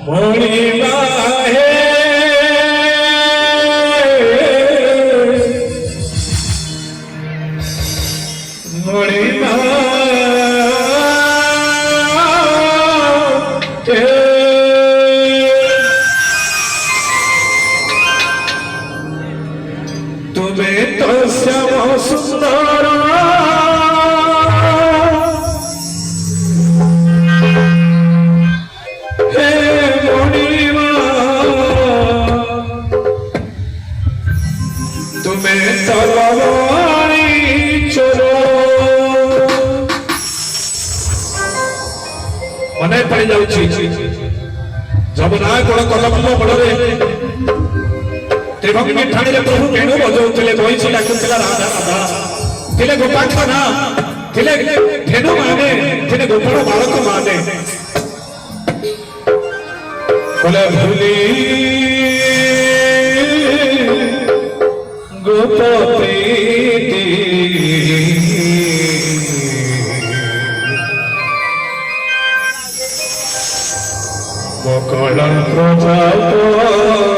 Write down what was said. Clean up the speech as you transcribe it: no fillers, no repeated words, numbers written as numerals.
মণিমা হে মণিমা তুমি তো শ্যাম সুন্দর হে মণিমা তুমি তলবারি চলো মনে পড়ে যাଉଛି ଯମୁନା କୋଳ କଲମ ବଳରେ ତ୍ରିଭଙ୍ଗୀ ଠାଣିରେ ପ୍ରଭୁ ବେଣୁ ବଜାଉଥିଲେ ବଇଛି ଡାକୁଥିଲା ରାଧା ରାଧା ଥିଲେ ଗୋପାଳ ନା ଥିଲେ ଧେନୁ ମାନେ ଥିଲେ ଗୋପାଳ ବାଳକ ମାନେ ବୋଲେ ଭୁଲି ଗୋପତି বকল প্রজাপতি